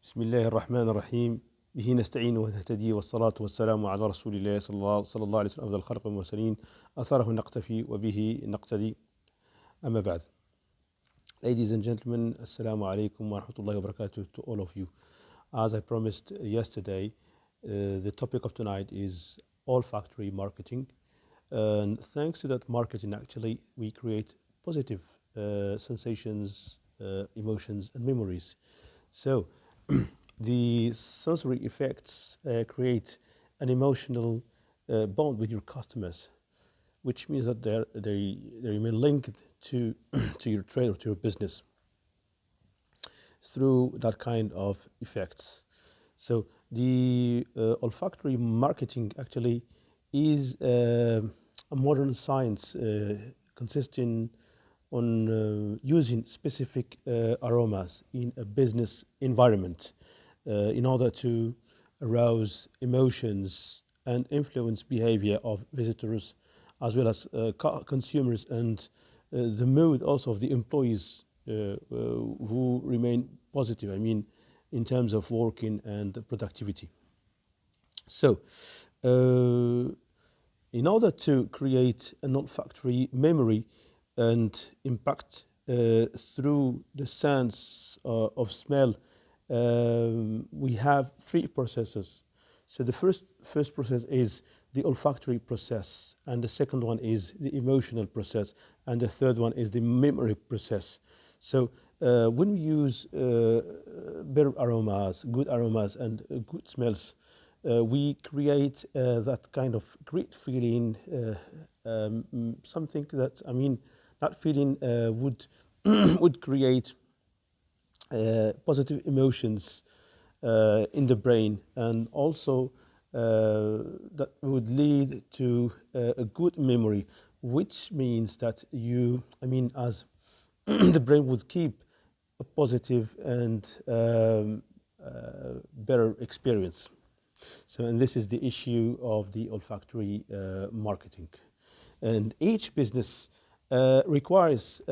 بسم الله الرحمن الرحيم به نستعين ونهتدي والصلاة والسلام على رسول الله صلى الله عليه وسلم أفضل الخلق والمرسلين أثره نقتفي وبه نقتدي أما بعد. Ladies and gentlemen, Assalamu alaikum wa rahmatullahi wa barakatuh to all of you. As I promised yesterday, the topic of tonight is olfactory marketing. And thanks to that marketing, actually, we create positive sensations, emotions, and memories. So, the sensory effects create an emotional bond with your customers, which means that they remain linked to to your trade or to your business through that kind of effects. So the olfactory marketing actually is a modern science consisting on using specific aromas in a business environment in order to arouse emotions and influence behavior of visitors as well as consumers and the mood also of the employees who remain positive, I mean, in terms of working and productivity. So, in order to create an olfactory memory and impact through the sense of smell, we have three processes. So the first process is the olfactory process, and the second one is the emotional process, and the third one is the memory process. So when we use better aromas, good aromas, and good smells, we create that kind of great feeling, something that, I mean, that feeling would would create positive emotions in the brain, and also that would lead to a good memory, which means that you, I mean, as the brain would keep a positive and better experience. So, and this is the issue of the olfactory marketing. And each business requires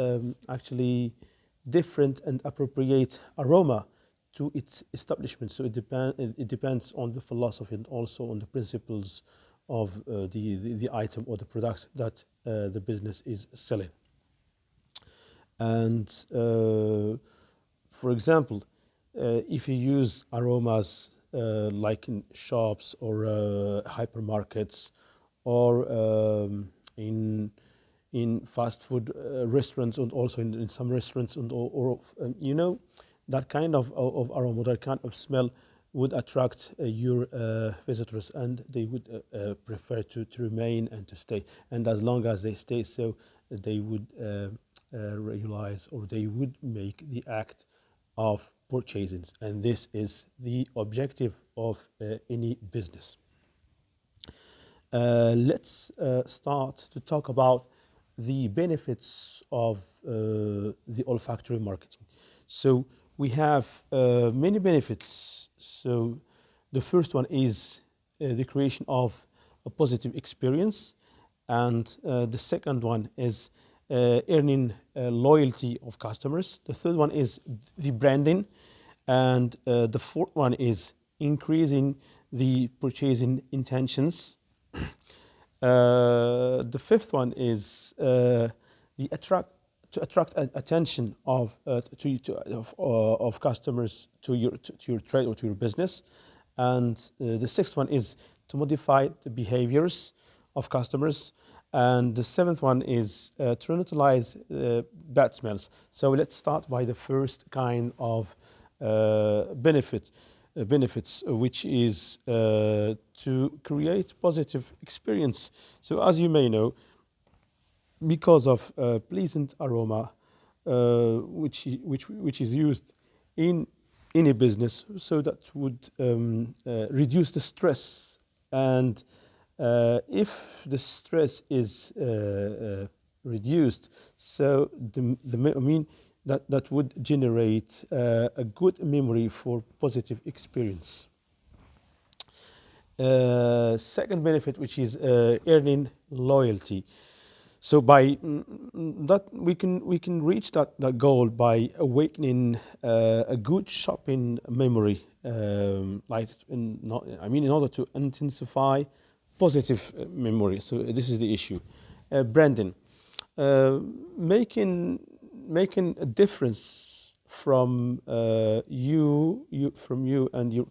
actually different and appropriate aroma to its establishment. So it depends on the philosophy and also on the principles of the item or the product that the business is selling. And for example, if you use aromas like in shops or hypermarkets or in fast food restaurants, and also in some restaurants, and or you know, that kind of aroma, that kind of smell would attract your visitors, and they would prefer to remain and to stay. And as long as they stay, so they would realize, or they would make the act of purchasing. And this is the objective of any business. Let's start to talk about the benefits of the olfactory marketing. So we have many benefits. So the first one is the creation of a positive experience, and the second one is earning loyalty of customers. The third one is the branding, and the fourth one is increasing the purchasing intentions. The fifth one is to attract attention of customers to your trade or to your business, and the sixth one is to modify the behaviors of customers, and the seventh one is to neutralize bad smells. So let's start by the first kind of benefits, which is to create positive experience. So as you may know, because of pleasant aroma, which is used in any business, so that would reduce the stress. And if the stress is reduced, so I mean, that would generate a good memory for positive experience. Second benefit, which is earning loyalty. So by that we can reach that goal by awakening a good shopping memory, like in order to intensify positive memory. So this is the issue. Branding, uh, making making a difference from you and your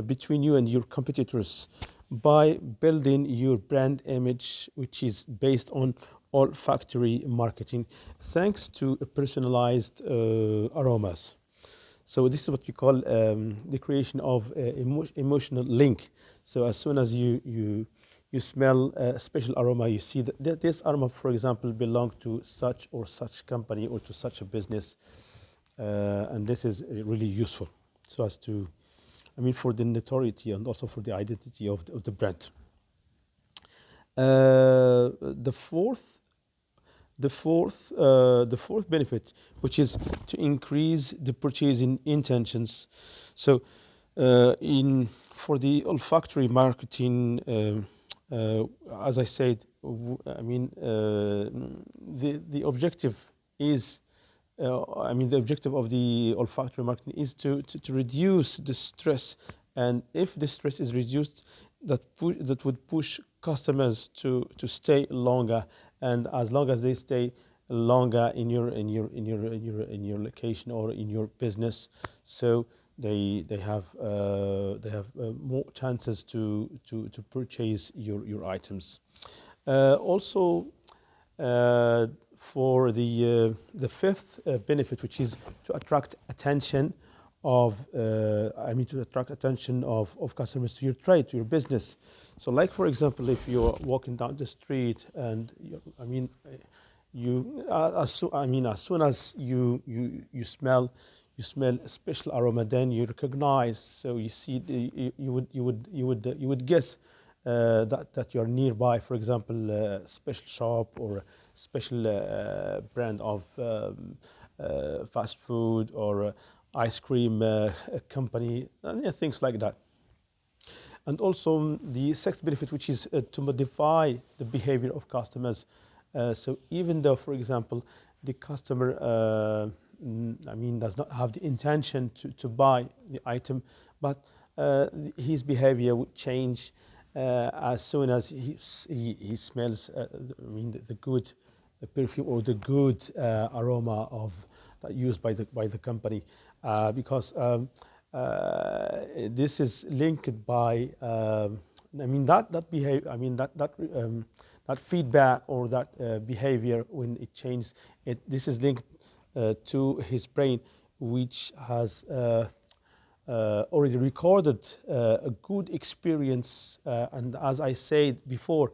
between you and your competitors by building your brand image, which is based on olfactory marketing, thanks to personalized aromas. So this is what you call the creation of emotional link. So as soon as you smell a special aroma, you see that this aroma, for example, belong to such or such company or to such a business, and this is really useful. So as to, for the notoriety and also for the identity of the brand. The fourth benefit, which is to increase the purchasing intentions. So, in for the olfactory marketing, as I said, the objective is. The objective of the olfactory marketing is to reduce the stress, and if the stress is reduced, that would push customers to stay longer, and as long as they stay longer in your location or in your business, so they have more chances to purchase your items. Also, for the fifth benefit, which is to attract attention of customers to your trade, to your business. So, like for example, if you're walking down the street and as soon as you smell a special aroma, then you recognize. So you see, you would guess that you're nearby. For example, a special shop or a special brand of fast food or ice cream company, and yeah, things like that. And also the sixth benefit, which is to modify the behavior of customers. So even though, for example, the customer, does not have the intention to buy the item, but his behavior would change as soon as he smells, the good perfume or the good aroma of that used by the company, because this is linked by that behavior. That feedback or that behavior, when it changes, this is linked to his brain, which has already recorded a good experience. And as I said before,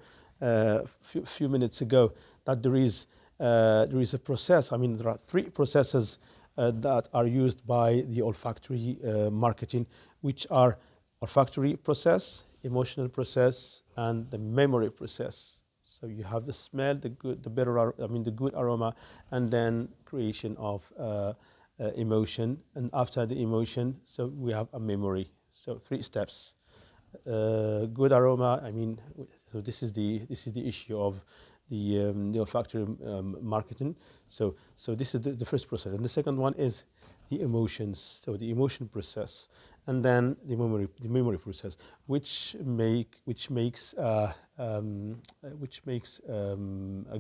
few minutes ago, that there is a process. There are three processes that are used by the olfactory marketing, which are olfactory process, emotional process, and the memory process. So you have the smell, the good, the better, the good aroma, and then creation of emotion, and after the emotion, so we have a memory. So three steps. Good aroma. So this is the issue of the olfactory marketing. So this is the first process, and the second one is the emotions. So the emotion process, and then the memory process, which makes a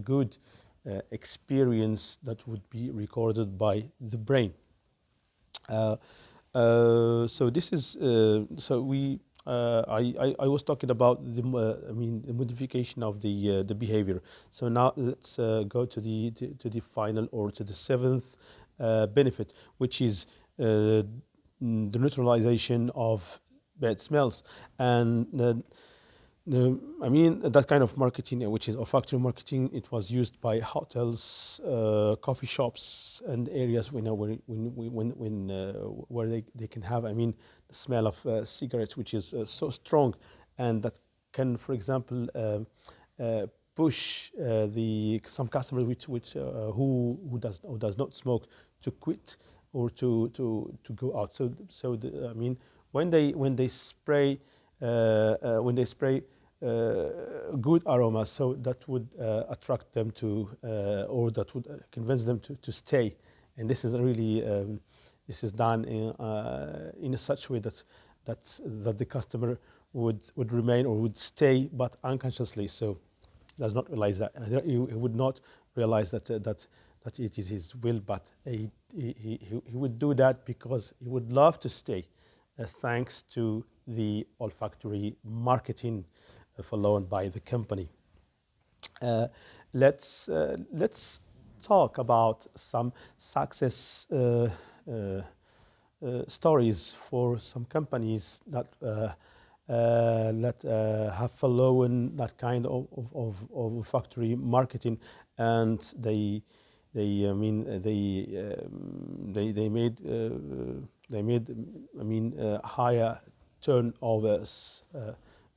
good experience that would be recorded by the brain. Uh, so this is so we I was talking about the modification of the behavior. So now let's go to the final, or to the seventh benefit, which is the neutralization of bad smells. And that kind of marketing, which is olfactory marketing, it was used by hotels, coffee shops, and areas where they can have, the smell of cigarettes, which is so strong, and that can, for example, push the some customers who does not smoke to quit or to go out. So when they spray good aroma, so that would attract them to, or that would convince them to stay. And this is really, this is done in such a way that the customer would remain or would stay, but unconsciously. So does not realize that he would not realize that it is his will, but he would do that because he would love to stay, thanks to the olfactory marketing followed by the company. Uh, let's talk about some success stories for some companies that have followed that kind of factory marketing, and they made higher turnovers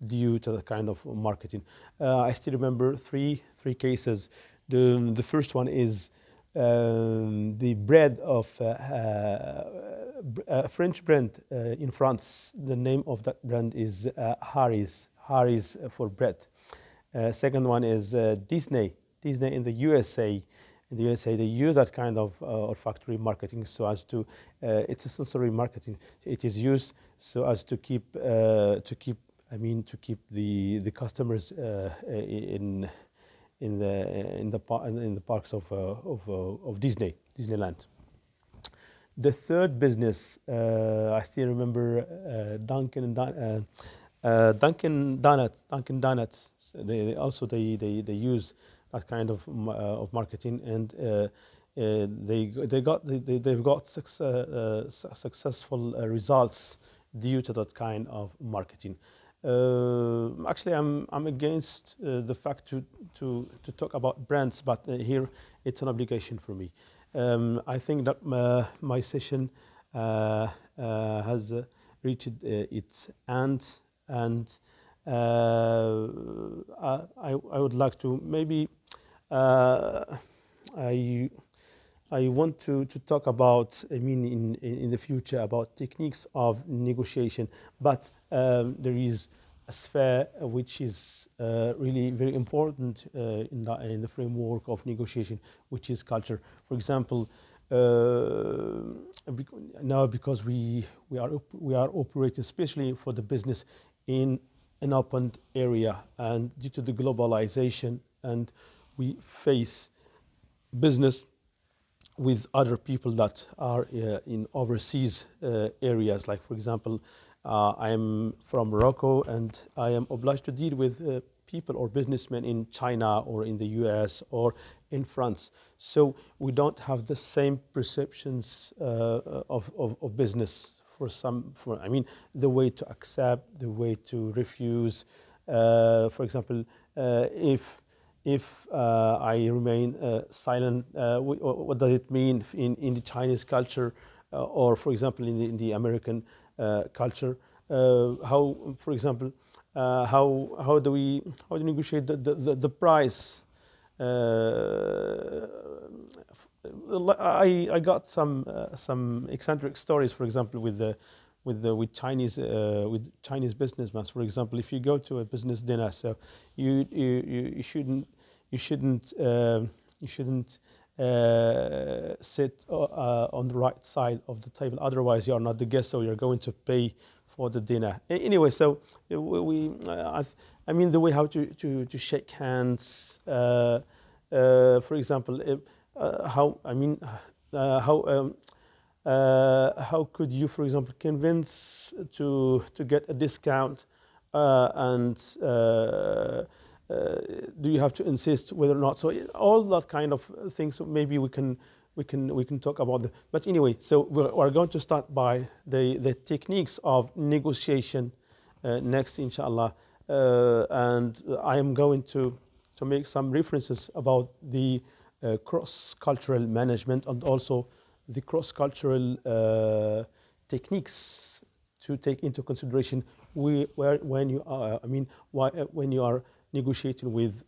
due to the kind of marketing. I still remember three cases. The first one is the bread of a French brand in France. The name of that brand is Harry's for bread. Second one is Disney in the USA. In the USA, they use that kind of olfactory marketing so as to, it's a sensory marketing. It is used so as to keep the customers in the parks of Disneyland. The third business, I still remember Dunkin' Donuts. They also use that kind of marketing, and they've got successful results due to that kind of marketing. Actually, I'm against the fact to talk about brands, but here it's an obligation for me. I think that my session has reached its end, and I would like to maybe I want to talk about, in the future, about techniques of negotiation, but there is a sphere which is really very important in the framework of negotiation, which is culture. For example, now because we are operating, especially for the business, in an open area, and due to the globalization, and we face business with other people that are in overseas areas. Like, for example, I am from Morocco, and I am obliged to deal with people or businessmen in China or in the US or in France. So we don't have the same perceptions of business the way to accept, the way to refuse. For example, if I remain silent, what does it mean in the Chinese culture, or for example in the American culture? How, for example, how do we negotiate the price? I got some eccentric stories, for example, with Chinese businessmen. For example, if you go to a business dinner, so you shouldn't sit on the right side of the table. Otherwise, you are not the guest, so you're going to pay for the dinner. Anyway, so the way how to shake hands. For example, how could you, for example, convince to get a discount, and do you have to insist whether or not? So all that kind of things. Maybe we can talk about them. But anyway, so we're going to start by the techniques of negotiation next, inshallah, and I am going to make some references about the cross-cultural management, and also the cross-cultural techniques to take into consideration when you are negotiating with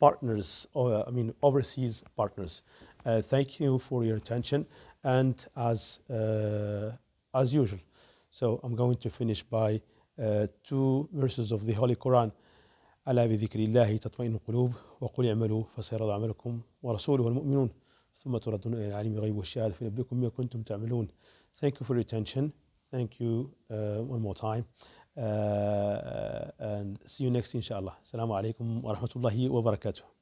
partners, or overseas partners. Thank you for your attention, and as usual, so I'm going to finish by two verses of the Holy Quran. ألا بذكر الله تطمئن القلوب وقل اعملوا فسيرى الله عملكم ورسوله والمؤمنون ثم تردون إلى عالم الغيب والشهادة فينبئكم بما كنتم تعملون. Thank you for your attention. Thank you one more time. And see you next inshallah. Assalamu alaikum wa rahmatullahi wa barakatuh.